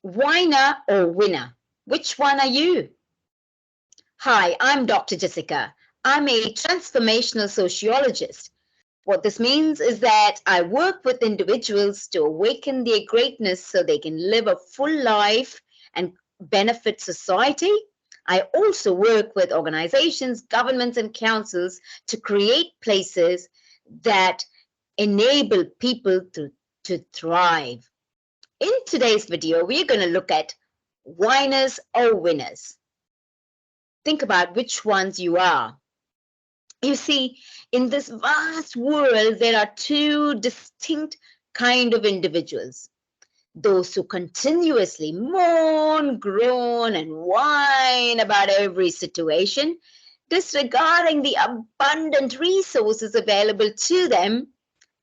Whiner or winner? Which one are you? Hi, I'm Dr. Jessica. I'm a transformational sociologist. What this means is that I work with individuals to awaken their greatness so they can live a full life and benefit society. I also work with organizations, governments, and councils to create places that enable people to thrive. In today's video, we're going to look at whiners or winners. Think about which ones you are. You see, in this vast world, there are two distinct kind of individuals. Those who continuously mourn, groan, and whine about every situation, disregarding the abundant resources available to them,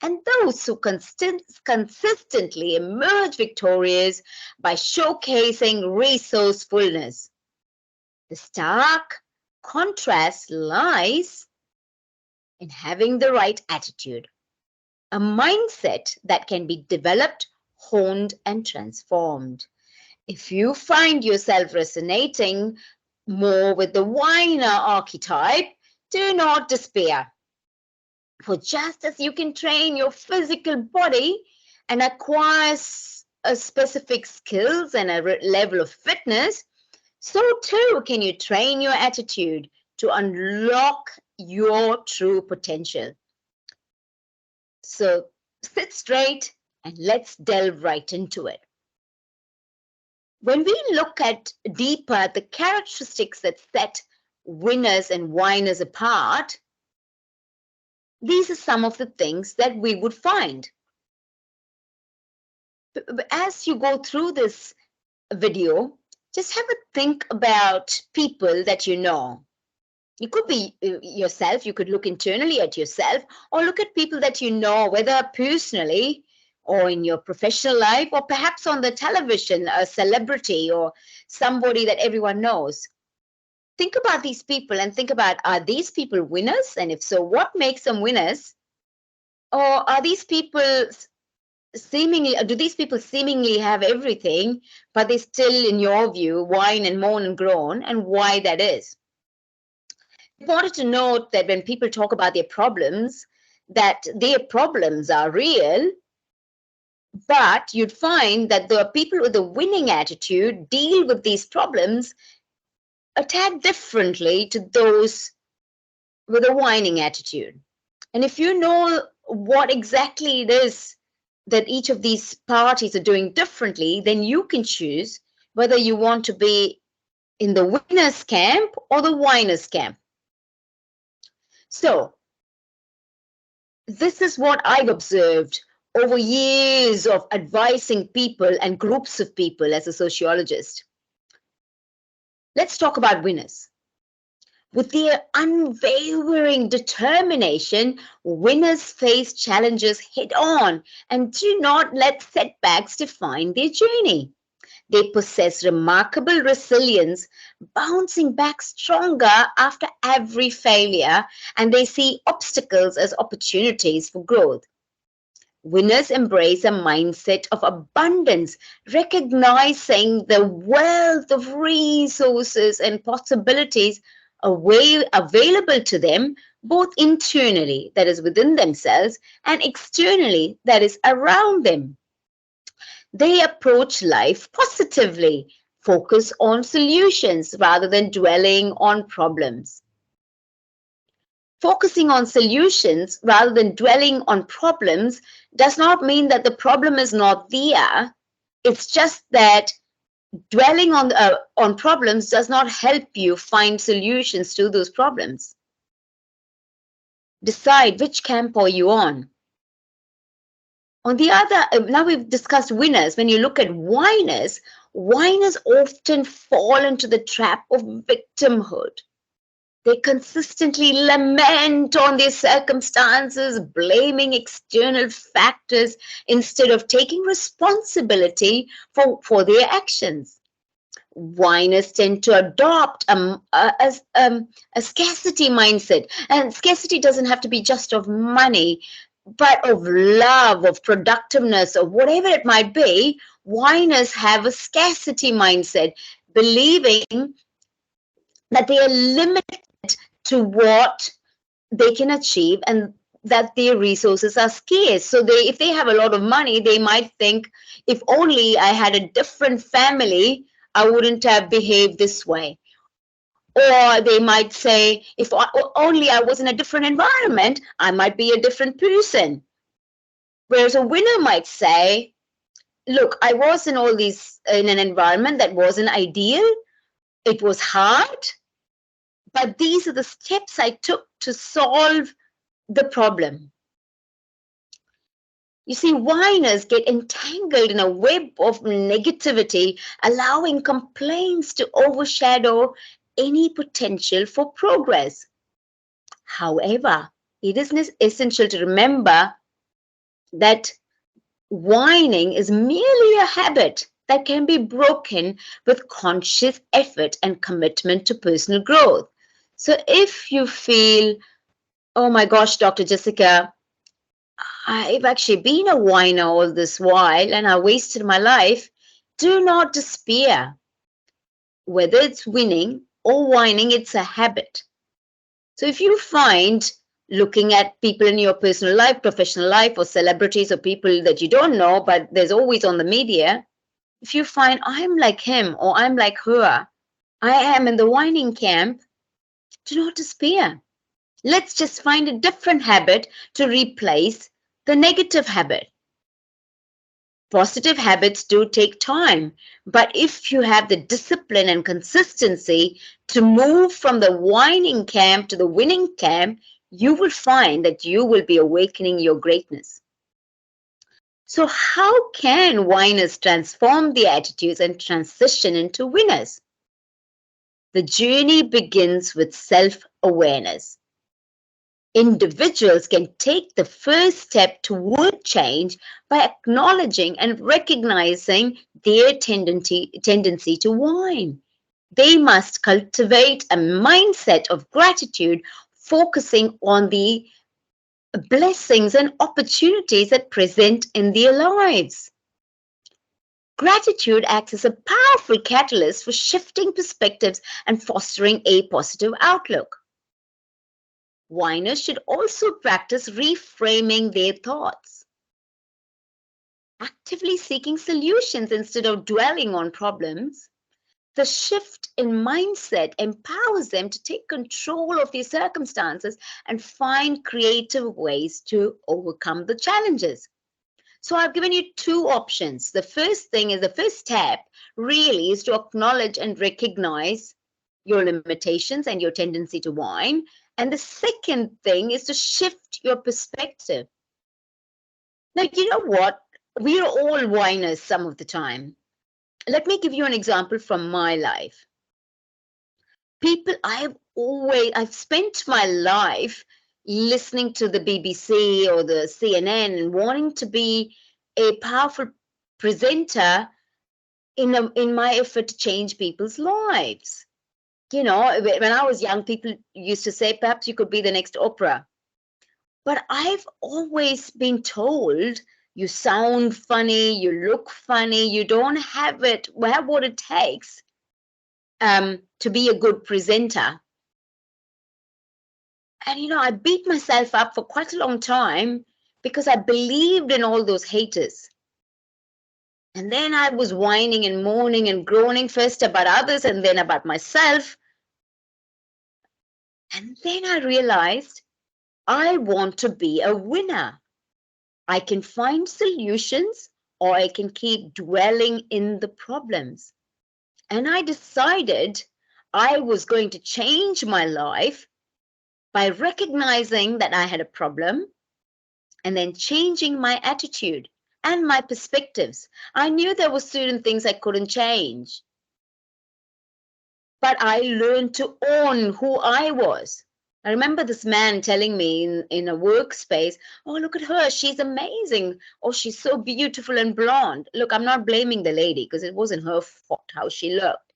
and those who consistently emerge victorious by showcasing resourcefulness. The stark contrast lies in having the right attitude, a mindset that can be developed, honed, and transformed. If you find yourself resonating more with the whiner archetype, do not despair. For just as you can train your physical body and acquire a specific skills and a level of fitness, so too can you train your attitude to unlock your true potential. So sit straight and let's delve right into it. When we look at deeper the characteristics that set winners and whiners apart, these are some of the things that we would find. As you go through this video, just have a think about people that you know. You could be yourself, you could look internally at yourself, or look at people that you know, whether personally or in your professional life, or perhaps on the television, a celebrity or somebody that everyone knows. Think about these people and think about, are these people winners? And if so, what makes them winners? Or are these people do these people seemingly have everything, but they still, in your view, whine and moan and groan, and why that is? Important to note that when people talk about their problems, that their problems are real, but you'd find that the people with a winning attitude deal with these problems a tad differently to those with a whining attitude. And if you know what exactly it is that each of these parties are doing differently, then you can choose whether you want to be in the winner's camp or the whiner's camp. So, this is what I've observed over years of advising people and groups of people as a sociologist. Let's talk about winners. With their unwavering determination, winners face challenges head on and do not let setbacks define their journey. They possess remarkable resilience, bouncing back stronger after every failure, and they see obstacles as opportunities for growth. Winners embrace a mindset of abundance, recognizing the wealth of resources and possibilities available to them, both internally, that is within themselves, and externally, that is around them. They approach life positively, focus on solutions rather than dwelling on problems. Focusing on solutions rather than dwelling on problems does not mean that the problem is not there. It's just that dwelling on problems does not help you find solutions to those problems. Decide which camp are you on. On the other, now we've discussed winners. When you look at whiners, whiners often fall into the trap of victimhood. They consistently lament on their circumstances, blaming external factors instead of taking responsibility for their actions. Whiners tend to adopt a scarcity mindset. And scarcity doesn't have to be just of money, but of love, of productiveness, or whatever it might be. Whiners have a scarcity mindset, believing that they are limited to what they can achieve and that their resources are scarce. So if they have a lot of money, they might think, if only I had a different family, I wouldn't have behaved this way. Or they might say, if only I was in a different environment, I might be a different person. Whereas a winner might say, look, I was in an environment that wasn't ideal. It was hard, but these are the steps I took to solve the problem. You see, whiners get entangled in a web of negativity, allowing complaints to overshadow any potential for progress. However, it is essential to remember that whining is merely a habit that can be broken with conscious effort and commitment to personal growth. So if you feel, oh my gosh, Dr. Jessica, I've actually been a whiner all this while and I wasted my life, do not despair. Whether it's winning or whining, it's a habit. So if you find looking at people in your personal life, professional life, or celebrities or people that you don't know, but there's always on the media, if you find I'm like him or I'm like her, I am in the whining camp, do not despair. Let's just find a different habit to replace the negative habit. Positive habits do take time, but if you have the discipline and consistency to move from the whining camp to the winning camp, you will find that you will be awakening your greatness. So how can whiners transform their attitudes and transition into winners? The journey begins with self-awareness. Individuals can take the first step toward change by acknowledging and recognizing their tendency to whine. They must cultivate a mindset of gratitude, focusing on the blessings and opportunities that present in their lives. Gratitude acts as a powerful catalyst for shifting perspectives and fostering a positive outlook. Whiners should also practice reframing their thoughts, actively seeking solutions instead of dwelling on problems. The shift in mindset empowers them to take control of their circumstances and find creative ways to overcome the challenges. So I've given you two options. The first step really is to acknowledge and recognize your limitations and your tendency to whine. And the second thing is to shift your perspective. Now, you know what? We are all whiners some of the time. Let me give you an example from my life. I've spent my life listening to the BBC or the CNN and wanting to be a powerful presenter in my effort to change people's lives. You know, when I was young, people used to say, perhaps you could be the next Oprah. But I've always been told, you sound funny, you look funny, you don't have what it takes to be a good presenter. And, you know, I beat myself up for quite a long time because I believed in all those haters. And then I was whining and mourning and groaning first about others and then about myself. And then I realized I want to be a winner. I can find solutions or I can keep dwelling in the problems. And I decided I was going to change my life by recognizing that I had a problem and then changing my attitude and my perspectives. I knew there were certain things I couldn't change, but I learned to own who I was. I remember this man telling me in a workspace, oh, look at her, she's amazing. Oh, she's so beautiful and blonde. Look, I'm not blaming the lady because it wasn't her fault how she looked.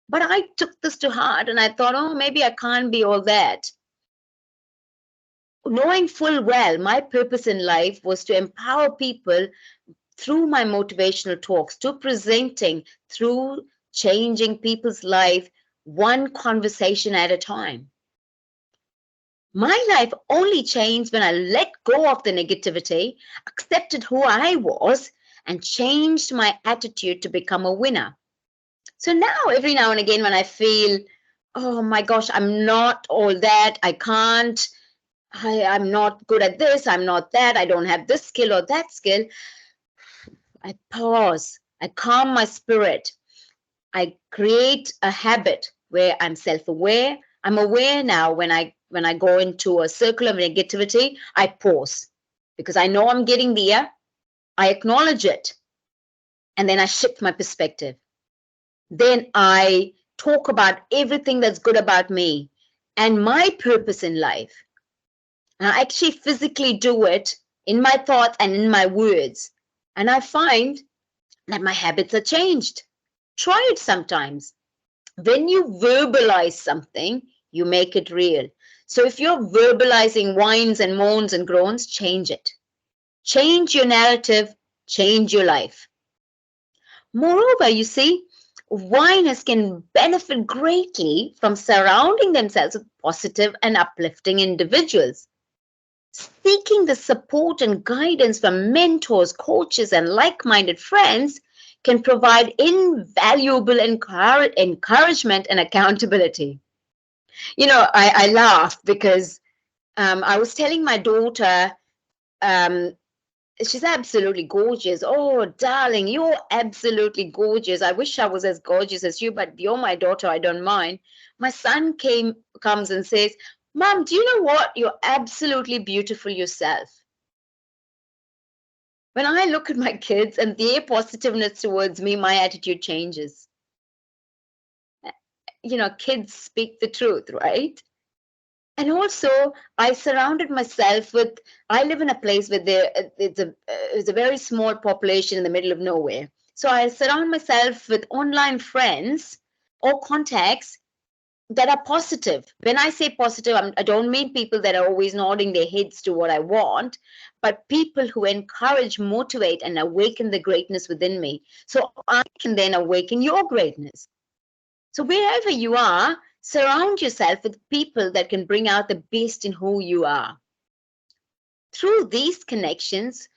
But I took this to heart and I thought, oh, maybe I can't be all that. Knowing full well my purpose in life was to empower people through my motivational talks, to presenting, through changing people's life one conversation at a time. My life only changed when I let go of the negativity, accepted who I was, and changed my attitude to become a winner. So now, every now and again, when I feel, oh my gosh, I'm not all that, I can't, I'm not good at this, I'm not that, I don't have this skill or that skill, I pause, I calm my spirit, I create a habit where I'm self-aware. I'm aware now when I go into a circle of negativity, I pause because I know I'm getting there. I acknowledge it, and then I shift my perspective. Then I talk about everything that's good about me and my purpose in life. And I actually physically do it in my thoughts and in my words. And I find that my habits are changed. Try it sometimes. When you verbalize something, you make it real. So if you're verbalizing whines and moans and groans, change it. Change your narrative, change your life. Moreover, you see, whiners can benefit greatly from surrounding themselves with positive and uplifting individuals. Seeking the support and guidance from mentors, coaches, and like-minded friends can provide invaluable encouragement and accountability. You know, I laugh because I was telling my daughter, um, she's absolutely gorgeous. Oh, darling, you're absolutely gorgeous. I wish I was as gorgeous as you, but you're my daughter. I don't mind. My son comes and says, Mom, do you know what? You're absolutely beautiful yourself. When I look at my kids and their positiveness towards me, my attitude changes. You know, kids speak the truth, right? And also, I surrounded myself with, I live in a place where it's a very small population in the middle of nowhere. So I surround myself with online friends or contacts that are positive. When I say positive, I don't mean people that are always nodding their heads to what I want, but people who encourage, motivate, and awaken the greatness within me. So I can then awaken your greatness. So wherever you are, surround yourself with people that can bring out the best in who you are. Through these connections,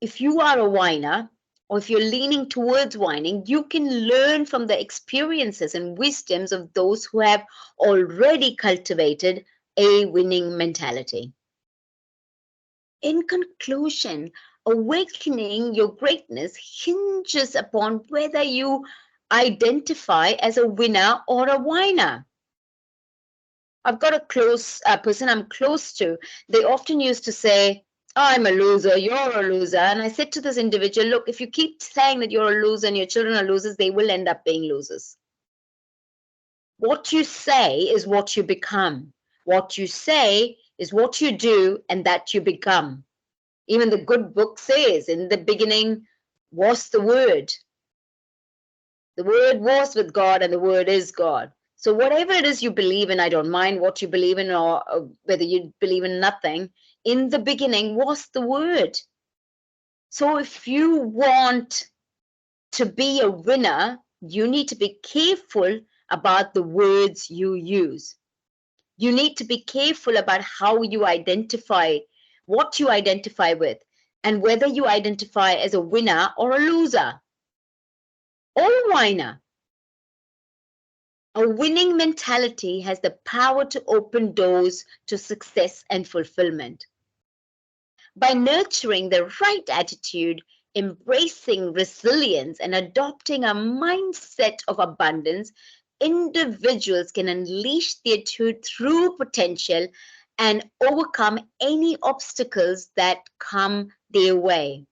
if you are a whiner, or if you're leaning towards whining, you can learn from the experiences and wisdoms of those who have already cultivated a winning mentality. In conclusion, awakening your greatness hinges upon whether you identify as a winner or a whiner. I've got a close person I'm close to. They often used to say, I'm a loser, you're a loser. And I said to this individual, look, if you keep saying that you're a loser and your children are losers, they will end up being losers. What you say is what you become. What you say is what you do and that you become. Even the good book says, in the beginning was the Word. The Word was with God and the Word is God. So whatever it is you believe in, I don't mind what you believe in or whether you believe in nothing, in the beginning was the Word. So if you want to be a winner, you need to be careful about the words you use. You need to be careful about how you identify, what you identify with, and whether you identify as a winner or a loser or a whiner. A winning mentality has the power to open doors to success and fulfillment. By nurturing the right attitude, embracing resilience, and adopting a mindset of abundance, individuals can unleash their true potential and overcome any obstacles that come their way.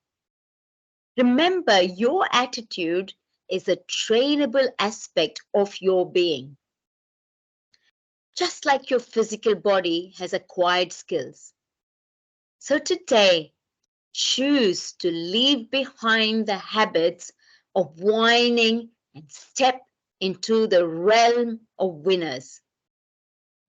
Remember, your attitude is a trainable aspect of your being. Just like your physical body has acquired skills. So today, choose to leave behind the habits of whining and step into the realm of winners.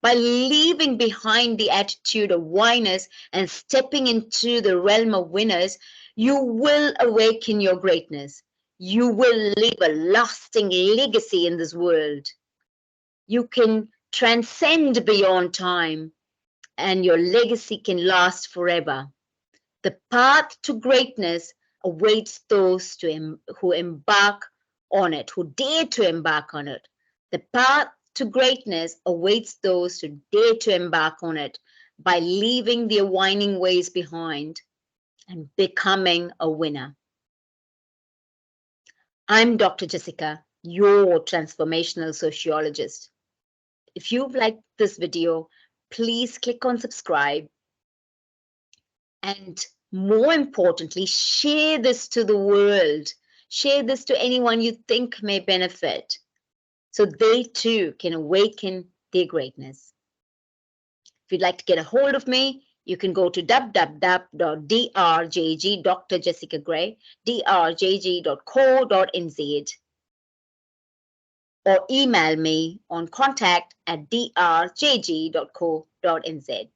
By leaving behind the attitude of whiners and stepping into the realm of winners, you will awaken your greatness. You will leave a lasting legacy in this world. You can transcend beyond time, and your legacy can last forever. The path to greatness awaits those who embark on it, who dare to embark on it. The path to greatness awaits those who dare to embark on it by leaving their whining ways behind and becoming a winner. I'm Dr. Jessica, your transformational sociologist. If you've liked this video, please click on subscribe, and more importantly, share this to the world. Share this to anyone you think may benefit so they too can awaken their greatness. If you'd like to get a hold of me, you can go to www.drjg, Dr. Jessica Gray, drjg.co.nz, or email me on contact@drjg.co.nz.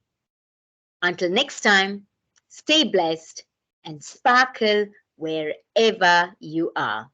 Until next time, stay blessed and sparkle wherever you are.